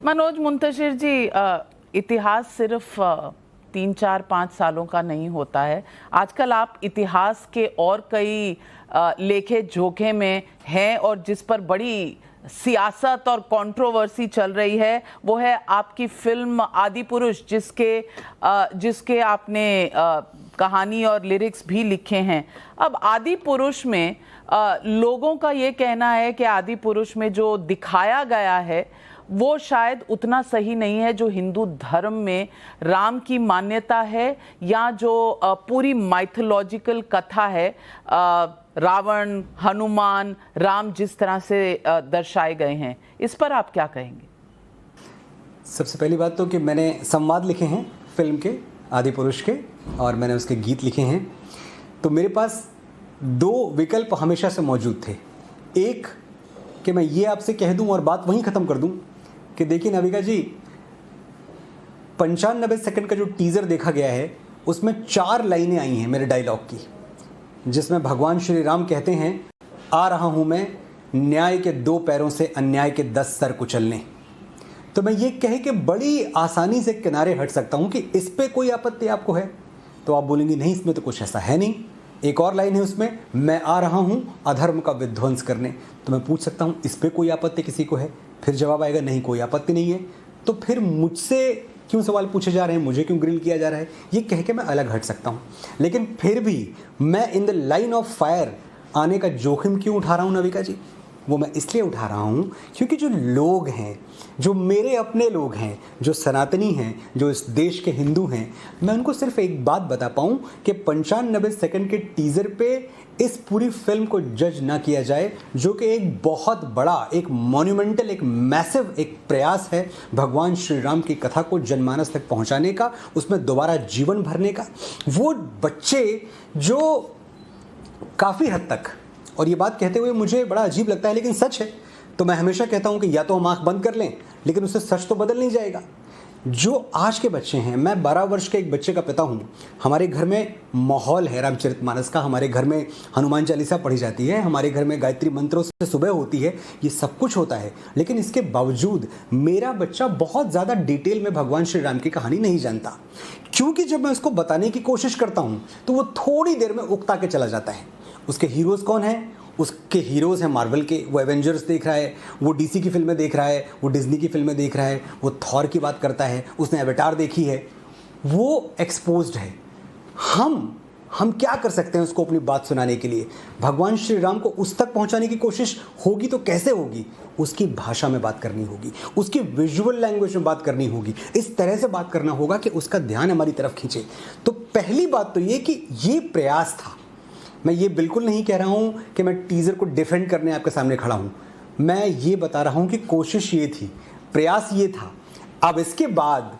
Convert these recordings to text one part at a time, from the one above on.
मनोज मुंतशिर जी, इतिहास सिर्फ 3, 4, 5 सालों का नहीं होता है। आजकल आप इतिहास के और कई लेखे जोखे में हैं और जिस पर बड़ी सियासत और कंट्रोवर्सी चल रही है वो है आपकी फिल्म आदिपुरुष, जिसके आपने कहानी और लिरिक्स भी लिखे हैं। अब आदिपुरुष में लोगों का ये कहना है कि आदिपुरुष में जो दिखाया गया है वो शायद उतना सही नहीं है जो हिंदू धर्म में राम की मान्यता है, या जो पूरी माइथोलॉजिकल कथा है, रावण, हनुमान, राम जिस तरह से दर्शाए गए हैं। इस पर आप क्या कहेंगे? सबसे पहली बात तो कि मैंने संवाद लिखे हैं फिल्म के, आदिपुरुष के, और मैंने उसके गीत लिखे हैं। तो मेरे पास दो विकल्प हमेशा से मौजूद थे। एक कि मैं ये आपसे कह दूं और बात वहीं ख़त्म कर दूं कि देखिए नविका जी, 95 सेकंड का जो टीज़र देखा गया है उसमें 4 लाइनें आई हैं मेरे डायलॉग की, जिसमें भगवान श्री राम कहते हैं, आ रहा हूं मैं न्याय के 2 पैरों से अन्याय के 10 सर कुचलने। तो मैं ये कह के बड़ी आसानी से किनारे हट सकता हूं कि इस पे कोई आपत्ति आपको है, तो आप बोलेंगे नहीं, इसमें तो कुछ ऐसा है नहीं। एक और लाइन है उसमें, मैं आ रहा हूं अधर्म का विध्वंस करने। तो मैं पूछ सकता हूं इस पे कोई आपत्ति किसी को है? फिर जवाब आएगा नहीं, कोई आपत्ति नहीं है। तो फिर मुझसे क्यों सवाल पूछे जा रहे हैं, मुझे क्यों ग्रिल किया जा रहा है, ये कह के मैं अलग हट सकता हूँ। लेकिन फिर भी मैं in the line of fire आने का जोखिम क्यों उठा रहा हूँ नविका जी? वो मैं इसलिए उठा रहा हूँ क्योंकि जो लोग हैं, जो मेरे अपने लोग हैं, जो सनातनी हैं, जो इस देश के हिंदू हैं, मैं उनको सिर्फ एक बात बता पाऊँ कि 95 सेकंड के टीज़र पे इस पूरी फिल्म को जज ना किया जाए, जो कि एक बहुत बड़ा, एक मॉन्यूमेंटल, एक मैसिव एक प्रयास है भगवान श्री राम की कथा को जनमानस तक पहुंचाने का, उसमें दोबारा जीवन भरने का। वो बच्चे जो काफ़ी हद तक, और ये बात कहते हुए मुझे बड़ा अजीब लगता है लेकिन सच है, तो मैं हमेशा कहता हूँ कि या तो हम आँख बंद कर लें, लेकिन उससे सच तो बदल नहीं जाएगा। जो आज के बच्चे हैं, मैं 12 वर्ष के एक बच्चे का पिता हूँ, हमारे घर में माहौल है रामचरितमानस का, हमारे घर में हनुमान चालीसा पढ़ी जाती है, हमारे घर में गायत्री मंत्रों से सुबह होती है, ये सब कुछ होता है। लेकिन इसके बावजूद मेरा बच्चा बहुत ज़्यादा डिटेल में भगवान श्री राम की कहानी नहीं जानता, क्योंकि जब मैं उसको बताने की कोशिश करता हूँ तो वो थोड़ी देर में उकता के चला जाता है। उसके हीरोज़ कौन हैं? उसके हीरोज़ हैं मार्वल के, वो एवेंजर्स देख रहा है, वो डीसी की फिल्में देख रहा है, वो डिज्नी की फिल्में देख रहा है, वो थॉर की बात करता है, उसने एवेटार देखी है, वो एक्सपोज्ड है। हम क्या कर सकते हैं उसको अपनी बात सुनाने के लिए? भगवान श्री राम को उस तक पहुंचाने की कोशिश होगी तो कैसे होगी? उसकी भाषा में बात करनी होगी, उसकी विजुअल लैंग्वेज में बात करनी होगी, इस तरह से बात करना होगा कि उसका ध्यान हमारी तरफ खींचे। तो पहली बात तो ये कि ये प्रयास था। मैं ये बिल्कुल नहीं कह रहा हूँ कि मैं टीज़र को डिफेंड करने आपके सामने खड़ा हूँ, मैं ये बता रहा हूँ कि कोशिश ये थी, प्रयास ये था। अब इसके बाद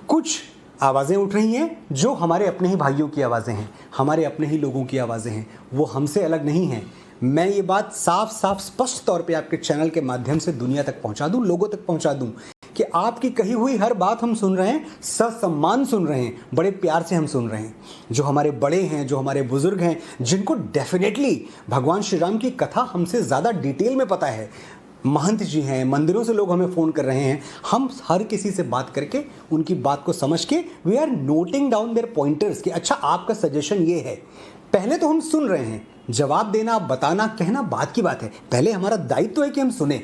कुछ आवाज़ें उठ रही हैं जो हमारे अपने ही भाइयों की आवाज़ें हैं, हमारे अपने ही लोगों की आवाज़ें हैं, वो हमसे अलग नहीं हैं। मैं ये बात साफ साफ स्पष्ट तौर पे आपके चैनल के माध्यम से दुनिया तक पहुंचा दूं, लोगों तक पहुंचा दूं कि आपकी कही हुई हर बात हम सुन रहे हैं, ससम्मान सुन रहे हैं, बड़े प्यार से हम सुन रहे हैं। जो हमारे बड़े हैं, जो हमारे बुजुर्ग हैं, जिनको डेफिनेटली भगवान श्री राम की कथा हमसे ज़्यादा डिटेल में पता है, महंत जी हैं, मंदिरों से लोग हमें फ़ोन कर रहे हैं, हम हर किसी से बात करके उनकी बात को समझ के we are noting down their pointers कि अच्छा आपका सजेशन ये है। पहले तो हम सुन रहे हैं, जवाब देना, बताना, कहना बात की बात है, पहले हमारा दायित्व है कि हम सुने।